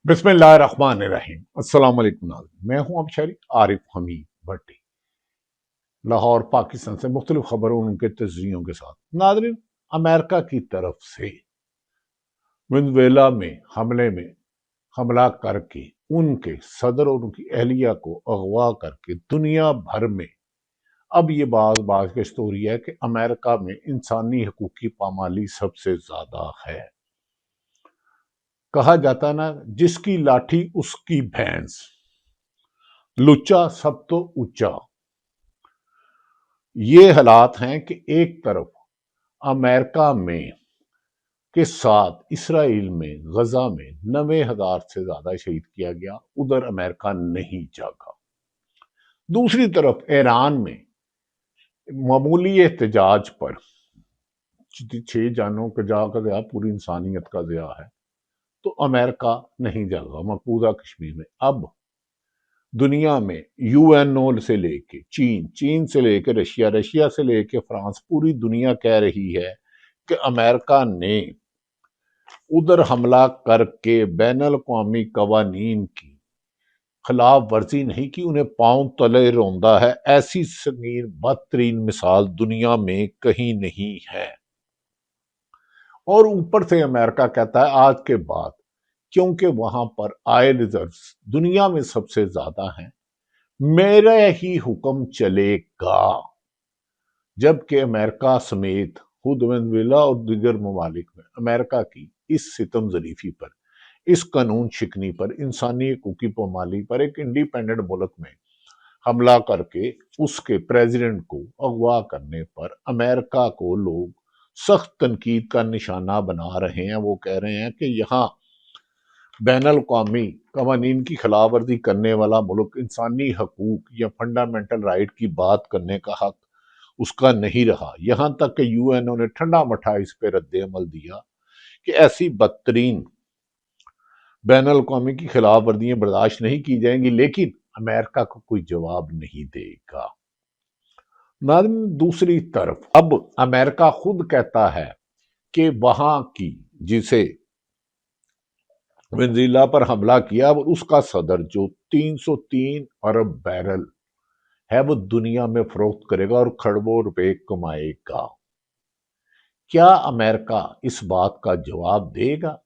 बिस्मिल्लाहिर्रहमानिर्रहीम। अस्सलाम वालेकुम नाज़रीन, मैं हूं अब आरिफ हमीद भट्टी, लाहौर पाकिस्तान से मुख्तलिफ खबरों और उनके तजरियों के साथ। नाज़रीन, अमेरिका की तरफ से वेनेजुएला में हमला करके उनके सदर और उनकी अहलिया को अगवा करके दुनिया भर में अब ये बात की स्टोरी है कि अमेरिका में इंसानी हकूक की पामाली सबसे ज्यादा है। कहा जाता ना, जिसकी लाठी उसकी भैंस, लुच्चा सब तो ऊंचा। ये हालात हैं कि एक तरफ अमेरिका में के साथ इसराइल में गजा में 90,000 से ज्यादा शहीद किया गया, उधर अमेरिका नहीं जागा। दूसरी तरफ ईरान में मामूली एहतजाज पर 6 जानों का ज़िया, पूरी इंसानियत का ज़िया है, तो अमेरिका नहीं जागा। मकबूजा कश्मीर में अब दुनिया में यूएनओ से लेके चीन से लेके रशिया से लेके फ्रांस, पूरी दुनिया कह रही है कि अमेरिका ने उधर हमला करके बैनुल अक़वामी कवानीन की खिलाफ वर्जी नहीं की, उन्हें पांव तले रौंदा है। ऐसी संगीन बदतरीन मिसाल दुनिया में कहीं नहीं है। और ऊपर से अमेरिका कहता है आज के बाद, क्योंकि वहां पर ऑयल रिजर्व्स दुनिया में सबसे ज्यादा हैं, मेरा ही हुक्म चलेगा। जबकि अमेरिका समेत खुद वेनेजुएला और दीगर ममालिक में अमेरिका की इस सितम जरीफी पर, इस कानून शिकनी पर, इंसानी हकूक की पामाली पर एक इंडिपेंडेंट मुल्क में हमला करके उसके प्रेसिडेंट को अगवा करने पर अमेरिका को लोग सख्त तनकीद का निशाना बना रहे हैं। वो कह रहे हैं कि यहाँ बैनुल अक़वामी कवानीन की खिलाफ वर्जी करने वाला मुल्क इंसानी हकूक या फंडामेंटल राइट की बात करने का हक उसका नहीं रहा। यहां तक कि यूएनओ ने ठंडा मठा इस पे रद्द अमल दिया कि ऐसी बदतरीन बैनुल अक़वामी की खिलाफ वर्जियां बर्दाश्त नहीं की जाएंगी, लेकिन अमेरिका को कोई जवाब नहीं देगा। दूसरी तरफ अब अमेरिका खुद कहता है कि वहां की जिसे वेनेजुएला पर हमला किया उसका सदर जो 303 अरब बैरल है वो दुनिया में फरोख्त करेगा और खरबों रुपए कमाएगा। क्या अमेरिका इस बात का जवाब देगा?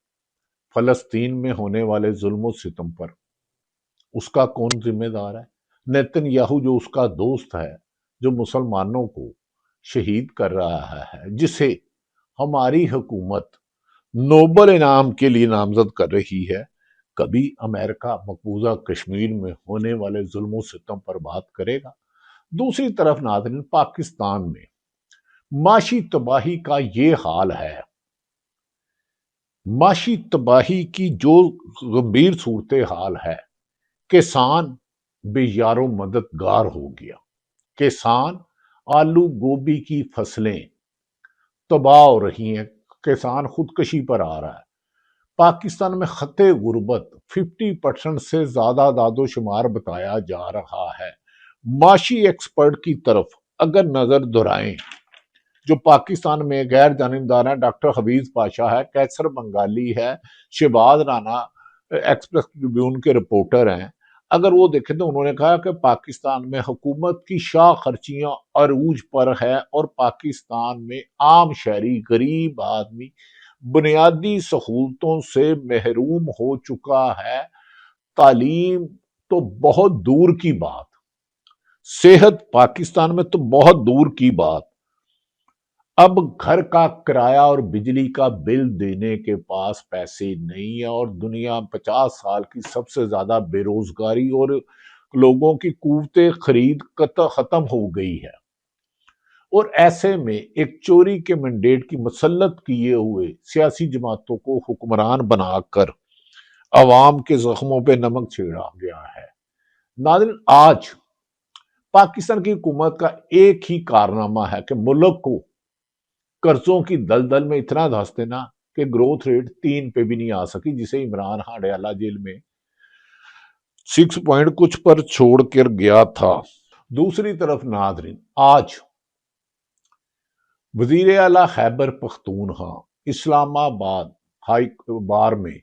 फलस्तीन में होने वाले जुल्म सितम पर उसका कौन जिम्मेदार है? नेतन्याहू जो उसका दोस्त है, जो मुसलमानों को शहीद कर रहा है, जिसे हमारी हुकूमत नोबल इनाम के लिए नामजद कर रही है, कभी अमेरिका मकबूजा कश्मीर में होने वाले जुल्म सितम पर बात करेगा? दूसरी तरफ नाज़रीन, पाकिस्तान में माशी तबाही का ये हाल है, माशी तबाही की जो गंभीर सूरत हाल है, किसान बेयारो मददगार हो गया। किसान आलू गोभी की फसलें तबाह हो रही हैं, किसान खुदकशी पर आ रहा है। पाकिस्तान में खते गुर्बत 50% से ज्यादा दादोशुमार बताया जा रहा है। माशी एक्सपर्ट की तरफ अगर नजर दोहराएं, जो पाकिस्तान में गैर जानिबदार है, डॉक्टर हफीज पाशा है, कैसर बंगाली है, शहबाज राना एक्सप्रेस ट्रिब्यून के रिपोर्टर हैं, अगर वो देखें तो उन्होंने कहा कि पाकिस्तान में हुकूमत की शाह खर्चियां अरूज पर है और पाकिस्तान में आम शहरी गरीब आदमी बुनियादी सहूलतों से महरूम हो चुका है। तालीम तो बहुत दूर की बात, सेहत पाकिस्तान में तो बहुत दूर की बात। अब घर का किराया और बिजली का बिल देने के पास पैसे नहीं है और दुनिया 50 साल की सबसे ज्यादा बेरोजगारी और लोगों की कुव्वते खरीद खत्म हो गई है। और ऐसे में एक चोरी के मैंडेट की मसल्लत किए हुए सियासी जमातों को हुक्मरान बनाकर अवाम के जख्मों पे नमक छिड़ा गया है। नाज़रीन, आज पाकिस्तान की हुकूमत का एक ही कारनामा है कि मुल्क को कर्जों की दलदल में इतना धंस देना कि ग्रोथ रेट 3 पे भी नहीं आ सकी, जिसे इमरान खान अडयाला जेल में 6 पॉइंट कुछ पर छोड़ कर गया था। दूसरी तरफ नाज़रीन, आज वजीर आला खैबर पख्तूनख्वा इस्लामाबाद हाई बार में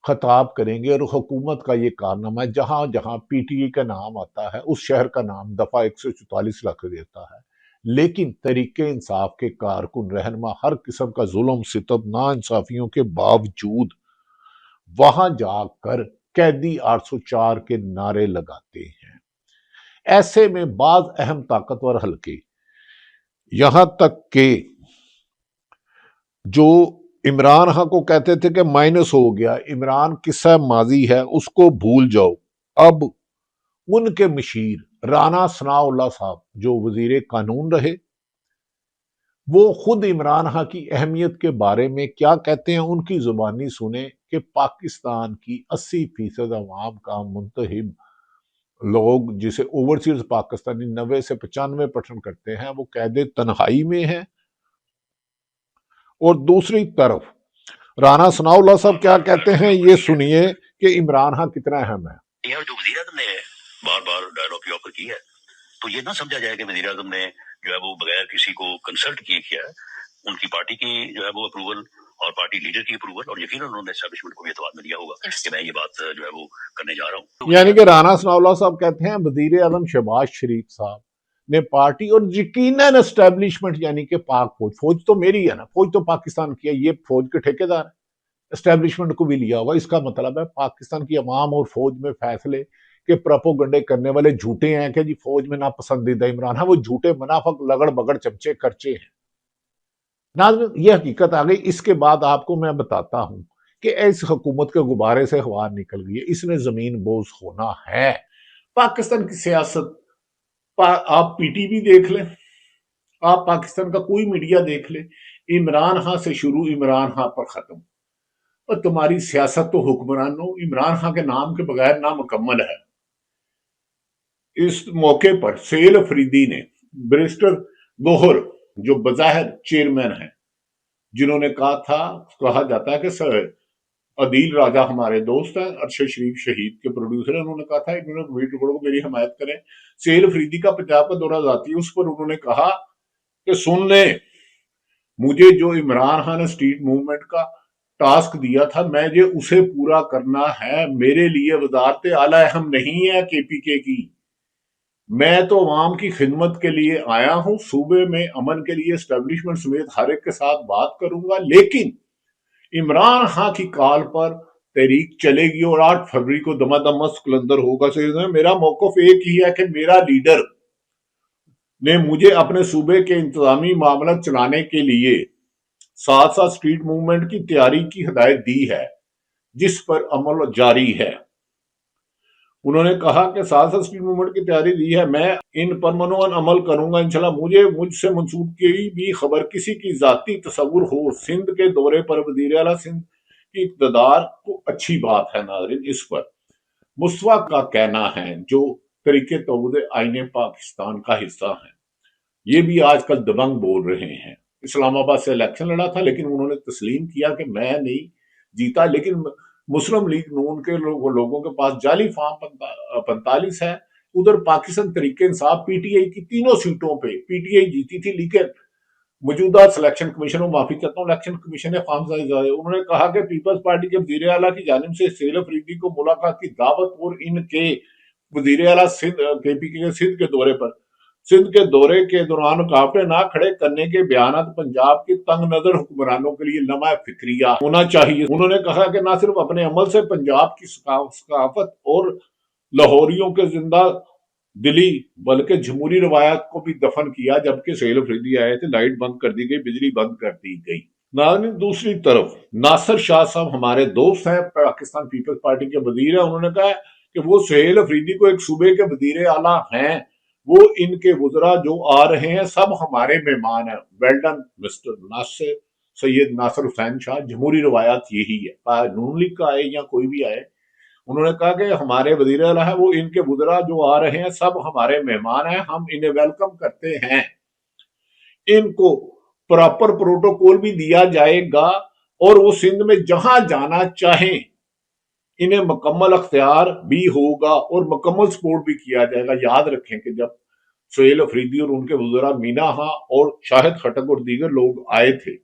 خطاب کریں گے، اور حکومت کا یہ کارنامہ ہے، جہاں جہاں پی ٹی آئی کا نام آتا ہے اس شہر کا نام دفعہ 144 رکھ دیتا ہے، لیکن تحریک انصاف کے کارکن رہنما ہر قسم کا ظلم ستم ناانصافیوں کے باوجود وہاں جا کر قیدی 804 کے نعرے لگاتے ہیں۔ ایسے میں بعض اہم طاقتور حلقے یہاں تک کہ جو عمران خان کو کہتے تھے کہ مائنس ہو گیا، عمران قصہ ماضی ہے، اس کو بھول جاؤ، اب ان کے مشیر رانا ثناء اللہ صاحب جو وزیر قانون رہے، وہ خود عمران خان کی اہمیت کے بارے میں کیا کہتے ہیں، ان کی زبانی سنیں کہ پاکستان کی 80% عوام کا منتخب لوگ جسے اوورسیز پاکستانی 90 سے 95% کرتے ہیں، وہ قید تنہائی میں ہیں۔ اور دوسری طرف رانا ثناء اللہ صاحب کیا کہتے ہیں، یہ سنیے کہ عمران خان کتنا اہم ہے۔ جو وزیر اعظم نے بار بار ڈائلاگ کی آفر کی ہے، تو یہ نہ سمجھا جائے کہ وزیر اعظم نے جو ہے وہ بغیر کسی کو کنسلٹ کیا ہے، ان کی پارٹی کی جو ہے وہ اپروول اور پارٹی لیڈر کی اپروول، اور یقیناً انہوں نے اسٹیبلشمنٹ کو بھی اعتماد میں لیا ہوگا کہ میں یہ بات جو ہے وہ کرنے جا رہا ہوں۔ یعنی کہ رانا ثناء اللہ صاحب کہتے ہیں وزیر اعظم شہباز شریف صاحب نے پارٹی اور یقیناً اسٹیبلشمنٹ یعنی کہ پاک فوج، فوج تو میری ہے نا، فوج تو پاکستان کی ہے، یہ فوج کے ٹھیکیدار ہے، اسٹیبلشمنٹ کو بھی لیا ہوگا۔ اس کا مطلب ہے پاکستان کی عوام اور فوج میں فیصلے کہ پروپوگنڈے کرنے والے جھوٹے ہیں کہ جی فوج میں ناپسندیدہ عمران ہے، وہ جھوٹے منافق لگڑ بگڑ چمچے کرچے ہیں۔ ناظرین، یہ حقیقت آ گئی۔ اس کے بعد آپ کو میں بتاتا ہوں کہ اس حکومت کے غبارے سے ہوا نکل گئی ہے، اس نے زمین بوز ہونا ہے۔ پاکستان کی سیاست، آپ پی ٹی وی دیکھ لیں، آپ پاکستان کا کوئی میڈیا دیکھ لیں، عمران خان سے شروع، عمران خان پر ختم، اور تمہاری سیاست تو حکمرانوں عمران خان کے نام کے بغیر نامکمل ہے۔ اس موقع پر سہیل افریدی نے بیرسٹر گوہر جو بظاہر چیئرمین ہیں، جنہوں نے کہا جاتا ہے کہ عدیل راجہ ہمارے دوست ہیں، ارشد شریف شہید کے پروڈیوسر ہیں، انہوں نے کہا تھا انہوں نے ویٹ کو میری حمایت کریں۔ سہیل افریدی کا پنجاب کا دورہ ذاتی ہے، اس پر انہوں نے کہا کہ سن لیں، مجھے جو عمران خان نے اسٹریٹ موومنٹ کا ٹاسک دیا تھا، میں یہ اسے پورا کرنا ہے، میرے لیے وزارت اعلیٰ اہم نہیں ہے کے پی کے کی، میں تو عوام کی خدمت کے لیے آیا ہوں، صوبے میں امن کے لیے اسٹیبلشمنٹ سمیت ہر ایک کے ساتھ بات کروں گا، لیکن عمران خان کی کال پر تحریک چلے گی اور 8 فروری کو دمہ دمس قلندر ہوگا۔ میرا موقف ایک ہی ہے کہ میرا لیڈر نے مجھے اپنے صوبے کے انتظامی معاملات چلانے کے لیے ساتھ ساتھ اسٹریٹ موومنٹ کی تیاری کی ہدایت دی ہے، جس پر عمل جاری ہے۔ انہوں نے کہا کہ ساتھ ساتھ اسٹریٹ موومنٹ کی تیاری دی ہے، میں ان پر منوعن عمل کروں گا انشاءاللہ۔ مجھ سے منسوب کی بھی خبر کسی کی ذاتی تصور ہو سندھ کے دورے پر وزیر اعلیٰ سندھ کی اقتدار کو اچھی بات ہے۔ ناظرین، اس پر مصطفیٰ کا کہنا ہے جو طریقے توحید آئین پاکستان کا حصہ ہیں، یہ بھی آج کل دبنگ بول رہے ہیں۔ اسلام آباد سے الیکشن لڑا تھا، لیکن انہوں نے تسلیم کیا کہ میں نہیں جیتا، لیکن مسلم لیگ نون کے لوگوں کے پاس جعلی فارم 45 ہے۔ ادھر Pakistan Tehreek Insaf P T I کی تینوں سیٹوں پہ پی ٹی آئی جیتی تھی، لیکن موجودہ سلیکشن کمیشن، معافی چاہتا ہوں، الیکشن کمیشن نے انہوں نے کہا کہ پیپلز پارٹی کے وزیر اعلیٰ کی جانب سے سہیل افریدی کو ملاقات کی دعوت اور ان کے وزیر اعلیٰ کے پی کے سندھ کے دورے پر سندھ کے دورے کے دوران رکاوٹیں نہ کھڑے کرنے کے بیانات پنجاب کی تنگ نظر حکمرانوں کے لیے لمحہ فکریہ ہونا چاہیے۔ انہوں نے کہا کہ نہ صرف اپنے عمل سے پنجاب کی ثقافت اور لاہوریوں کے زندہ دلی بلکہ جمہوری روایات کو بھی دفن کیا۔ جبکہ سہیل افریدی آئے تھے، لائٹ بند کر دی گئی، بجلی بند کر دی گئی۔ ناظرین، دوسری طرف ناصر شاہ صاحب ہمارے دوست ہیں، پاکستان پیپلز پارٹی کے وزیر ہیں، انہوں نے کہا کہ وہ سہیل افریدی کو ایک صوبے کے وزیر اعلیٰ ہیں، وہ ان کے وزراء جو آ رہے ہیں سب ہمارے مہمان ہیں۔ ویل ڈن مسٹر ناصر، سید ناصر حسین شاہ، جمہوری روایات یہی ہے، نون لیگ کا آئے یا کوئی بھی آئے۔ انہوں نے کہا کہ ہمارے وزیر اعلیٰ ہیں، وہ ان کے وزراء جو آ رہے ہیں سب ہمارے مہمان ہیں، ہم انہیں ویلکم کرتے ہیں، ان کو پراپر پروٹوکول بھی دیا جائے گا اور وہ سندھ میں جہاں جانا چاہیں انہیں مکمل اختیار بھی ہوگا اور مکمل سپورٹ بھی کیا جائے گا۔ یاد رکھیں کہ جب سہیل افریدی اور ان کے وزراء مینا خان اور شاہد خٹک اور دیگر لوگ آئے تھے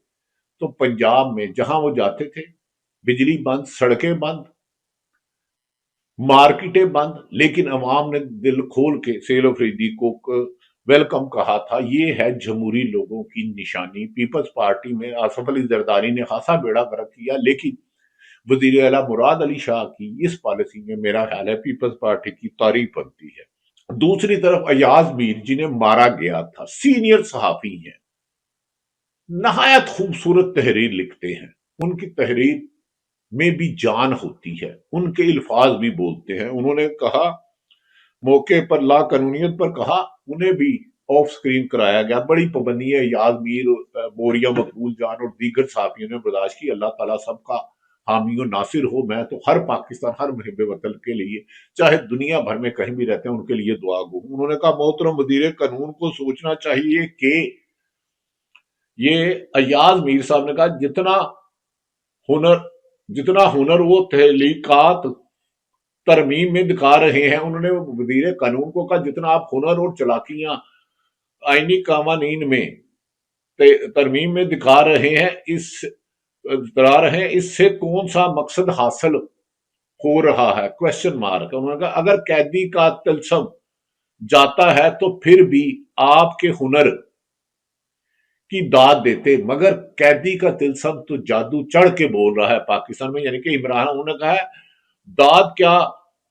تو پنجاب میں جہاں وہ جاتے تھے بجلی بند، سڑکیں بند، मार्केटें बंद, लेकिन अवाम ने दिल खोल के सेल अफरीदी को वेलकम कहा था। ये है जमहूरी लोगों की निशानी। पीपल्स पार्टी में आसफ अली जरदारी ने खासा बेड़ा गर्क किया, लेकिन वजीर आला मुराद अली शाह की इस पॉलिसी में मेरा ख्याल है पीपल्स पार्टी की तारीफ बनती है। दूसरी तरफ अयाज मीर, जिन्हें मारा गया था, सीनियर सहाफी हैं, नहायत खूबसूरत तहरीर लिखते हैं, उनकी तहरीर में भी जान होती है, उनके अल्फाज भी बोलते हैं। उन्होंने कहा, मौके पर ला कानूनियत पर कहा, उन्हें भी ऑफ स्क्रीन कराया गया। बड़ी पाबंदी है याज मीर, बोरिया, मकबूल जान और दीगर साथियों ने बर्दाश्त की। अल्लाह ताला सबका हामी और नासिर हो। मैं तो हर पाकिस्तान, हर मुहिब वतन के लिए, चाहे दुनिया भर में कहीं भी रहते हैं, उनके लिए दुआ गो। उन्होंने कहा, मोहतरम वजीर कानून को सोचना चाहिए कि ये अयाज मीर साहब ने कहा, हुनर जितना हुनर वो तहलीकात तरमीम में दिखा रहे हैं, उन्होंने वजीर कानून को कहा, जितना आप हुनर और चलाकियां आईनी कानून में तरमीम में दिखा रहे हैं, इससे कौन सा मकसद हासिल हो रहा है, क्वेश्चन मार्क। उन्होंने कहा, अगर कैदी का तिलस्म जाता है तो फिर भी आपके हुनर की दाद देते, मगर कैदी का तिलस्म तो जादू चढ़ के बोल रहा है पाकिस्तान में। यानी कि इमरान, उन्होंने कहा है, दाद क्या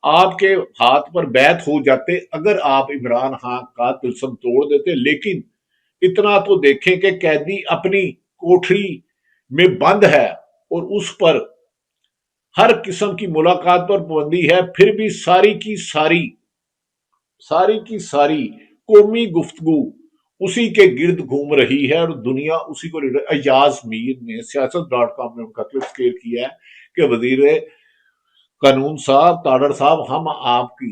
आपके हाथ पर बैत हो जाते अगर आप इमरान खान का तिलस्म तोड़ देते, लेकिन इतना तो देखें कि कैदी अपनी कोठरी में बंद है और उस पर हर किस्म की मुलाकात पर पाबंदी है, फिर भी सारी कौमी गुफ्तगू उसी के गिर्द घूम रही है और दुनिया उसी को। अयाज मीर ने siyaasat.com में उनका क्लिप शेयर किया है कि वजीर कानून साहब, ताडर साहब, हम आपकी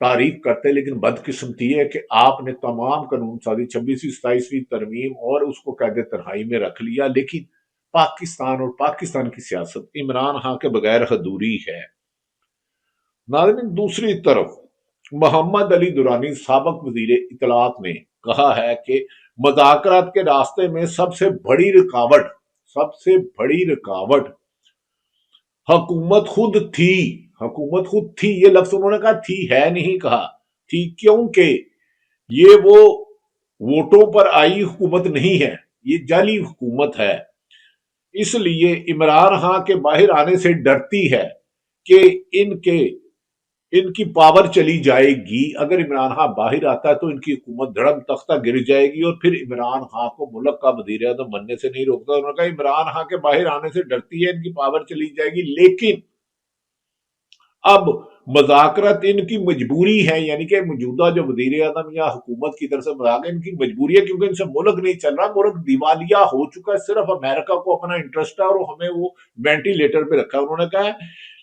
तारीफ करते, लेकिन बदकिस्मती है कि आपने तमाम कानून साजी 26वीं 27वीं तरमीम और उसको कैद तन्हाई में रख लिया, लेकिन पाकिस्तान और पाकिस्तान की सियासत इमरान खान के बगैर अधूरी है। नाज़रीन, दूसरी तरफ मोहम्मद अली दुरानी, साबिक वजीर इत्तलात, ने कहा है कि मुज़ाकरात के रास्ते में सबसे बड़ी रुकावट हुकूमत खुद थी। ये लफ्ज उन्होंने कहा, थी है नहीं कहा, थी, क्योंकि ये वो वोटों पर आई हुकूमत नहीं है, ये जाली हुकूमत है। इसलिए इमरान खान के बाहर आने से डरती है कि इनकी पावर चली जाएगी। अगर इमरान खान बाहर आता है तो इनकी हुकूमत धड़म तख्ता गिर जाएगी और फिर इमरान खान को मुल्क का वजीर आज़म बनने से नहीं रोकता। उन्होंने कहा, इमरान खान के बाहर आने से डरती है, इनकी पावर चली जाएगी, लेकिन अब मुज़ाकरात इनकी मजबूरी है। यानी कि मौजूदा जो वजीर आज़म या हुकूमत की तरफ से मुज़ाकरात इनकी मजबूरी है, क्योंकि इनसे मुल्क नहीं चल रहा, मुल्क दिवालिया हो चुका है। सिर्फ अमेरिका को अपना इंटरेस्ट है और हमें वो वेंटिलेटर पे रखा है। उन्होंने कहा,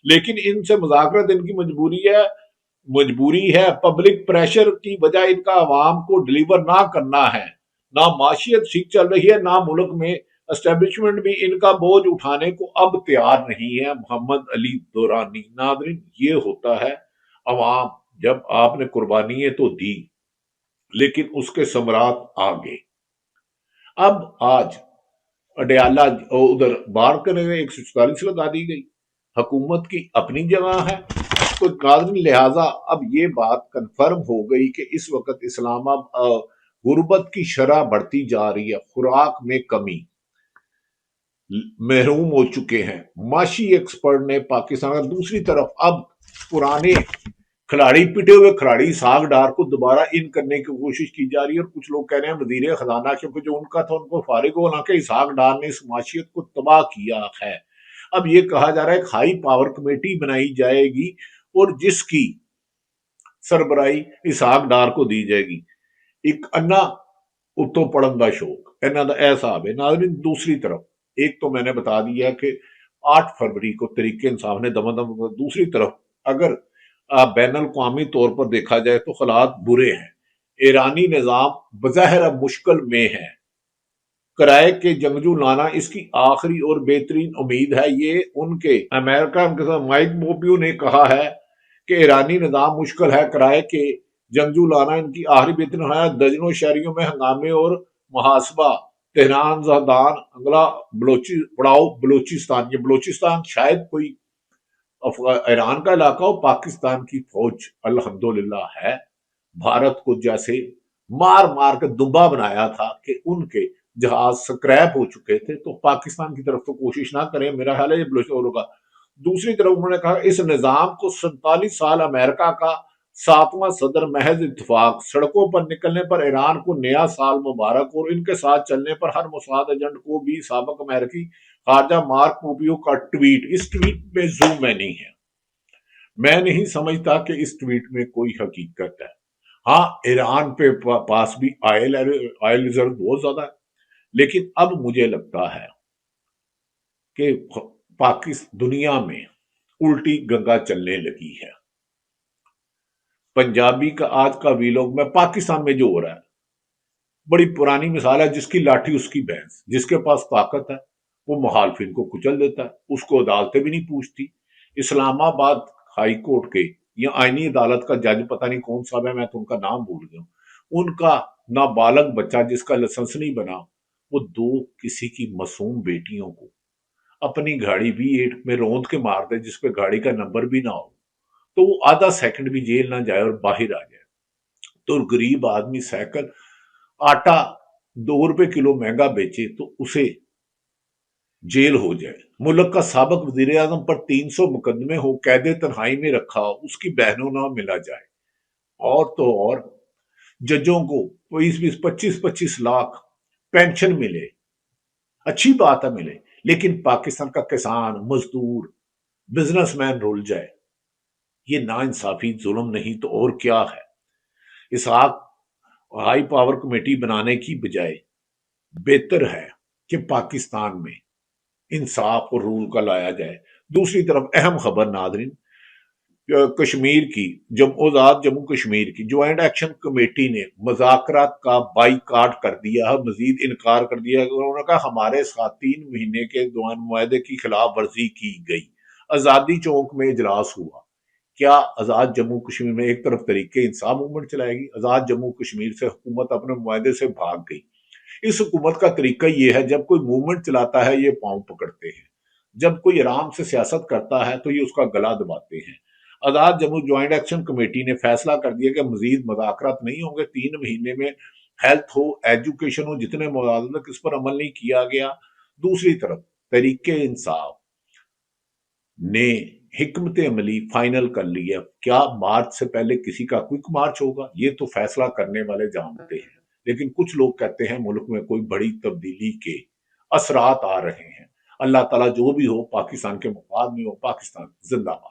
लेकिन इनसे मुज़ाकरात इनकी मजबूरी है। पब्लिक प्रेशर की वजह इनका अवाम को डिलीवर ना करना है। ना माशियत ठीक चल रही है, ना मुल्क में एस्टेब्लिशमेंट भी इनका बोझ उठाने को अब तैयार नहीं है। मोहम्मद अली दुरानी। नाज़रीन, ये होता है अवाम, जब आपने कुर्बानियां तो दी, लेकिन उसके समरात आगे। अब आज अडयाला उधर बाढ़ करने में 144 लगा दी गई, हुकूमत की अपनी जगह है। तो नाज़रीन, लिहाजा अब ये बात कंफर्म हो गई कि इस वक्त इस्लामाबाद गुर्बत की शरह बढ़ती जा रही है, खुराक में कमी, महरूम हो चुके हैं। माशी एक्सपर्ट ने पाकिस्तान, दूसरी तरफ अब पुराने खिलाड़ी, पिटे हुए खिलाड़ी इसहाक डार को दोबारा इन करने की कोशिश की जा रही है। और कुछ लोग कह रहे हैं वजीर खजाना, क्योंकि जो उनका था उनको फारिग होना कि इसहाक डार ने इस माशियत को तबाह किया है। अब ये कहा जा रहा है हाई पावर कमेटी बनाई जाएगी और जिसकी सरबराही इसहाक डार को दी जाएगी। एक अन्ना उत्तो पढ़न का शौक, इन्हों का हिसाब है। नाज़रीन, दूसरी तरफ एक तो मैंने बता दिया कि 8 फरवरी को तरीके इंसाफ ने दमादम। दूसरी तरफ अगर बैन अवी तौर पर देखा जाए तो हालात बुरे हैं। ईरानी निजाम बज़ाहिर अब मुश्किल में है। किराए के जंगजू लाना इसकी आखिरी और बेहतरीन उम्मीद है। ये उनके अमेरिका के माइक पोम्पियो ने कहा है कि ईरानी निजाम मुश्किल है, किराए के जंगजू लाना इनकी आखिरी बेहतरीन है। दर्जनों शहरियों में हंगामे और मुहासबा। तेहरान, जहदान, अंगला, बलोचिस्तान, ये बलोचिस्तान शायद कोई ईरान का इलाका और पाकिस्तान की फौज अल्हम्दुलिल्लाह है। भारत को जैसे मार मार के दुब्बा बनाया था कि उनके जहाज स्क्रैप हो चुके थे, तो पाकिस्तान की तरफ तो कोशिश ना करें, मेरा ख्याल है ये बलोचिस्तान होगा। दूसरी तरफ उन्होंने कहा इस निजाम को 47 साल अमेरिका का 7वां सदर महज इत्तेफाक, सड़कों पर निकलने पर ईरान को नया साल मुबारक और इनके साथ चलने पर हर मोसाद एजेंट को भी साबिक अमेरिकी खारजा मार्क पोम्पियो का ट्वीट। इस ट्वीट में जूम नहीं है। मैं नहीं समझता कि इस ट्वीट में कोई हकीकत है। हाँ, ईरान पे पास भी ऑयल रिजर्व बहुत ज्यादा है, लेकिन अब मुझे लगता है कि पाकिस्तान दुनिया में उल्टी गंगा चलने लगी है। पंजाबी का आज का वीलॉग में पाकिस्तान में जो हो रहा है, बड़ी पुरानी मिसाल है, जिसकी लाठी उसकी भैंस। जिसके पास ताकत है वो मुखालिफिन को कुचल देता है, उसको अदालतें भी नहीं पूछती। इस्लामाबाद हाई कोर्ट के या आईनी अदालत का जज, पता नहीं कौन सा है, मैं तो उनका नाम भूल गया, उनका नाबालग बच्चा जिसका लाइसेंस नहीं बना, वो दो किसी की मासूम बेटियों को अपनी गाड़ी V8 में रौंद के मार दे, जिसपे गाड़ी का नंबर भी ना हो, तो वो आधा सेकंड भी जेल ना जाए और बाहर आ जाए। तो गरीब आदमी साइकिल आटा 2 रुपए किलो महंगा बेचे तो उसे जेल हो जाए। मुल्क का साबिक वजीर आजम पर 300 मुकदमे हो, कैदे तन्हाई में रखा हो, उसकी बहनों ना मिला जाए। और तो और जजों को 20-20, 25-25 लाख पेंशन मिले, अच्छी बात है मिले, लेकिन पाकिस्तान का किसान, मजदूर, बिजनेसमैन रुल जाए, ये नाइंसाफी, जुल्म नहीं तो और क्या है। इसहाक हाई पावर कमेटी बनाने की बजाय बेहतर है कि पाकिस्तान में इंसाफ और रूल का लाया जाए। दूसरी तरफ अहम खबर नादरीन, कश्मीर की, जब आजाद जम्मू कश्मीर की ज्वाइंट एक्शन कमेटी ने मुज़ाकरात का बाइकाट कर दिया है, मजीद इनकार कर दिया। उन्होंने कहा हमारे साथ 3 महीने के दौरान मुआहदे की खिलाफ वर्जी की गई। आजादी चौक में इजलास हुआ। क्या आजाद जम्मू कश्मीर में एक तरफ तरीके इंसाफ मूवमेंट चलाएगी, आजाद जम्मू कश्मीर से हुकूमत अपने मुआहदे से भाग गई। इस हुकूमत का तरीका यह है, जब कोई मूवमेंट चलाता है ये पांव पकड़ते हैं, जब कोई आराम से सियासत करता है तो ये उसका गला दबाते हैं। आजाद जम्मू ज्वाइंट एक्शन कमेटी ने फैसला कर दिया कि मजीद मुज़ाकरात नहीं होंगे। 3 महीने में हेल्थ हो, एजुकेशन हो, जितने मुआहदे तक इस पर अमल नहीं किया गया। दूसरी तरफ तरीके इंसाफ ने हिकमत अमली फाइनल कर लिया। क्या मार्च से पहले किसी का क्विक मार्च होगा, ये तो फैसला करने वाले जानते हैं, लेकिन कुछ लोग कहते हैं मुल्क में कोई बड़ी तब्दीली के असरात आ रहे हैं। अल्लाह ताला जो भी हो पाकिस्तान के मुफाद में हो। पाकिस्तान जिंदाबाद।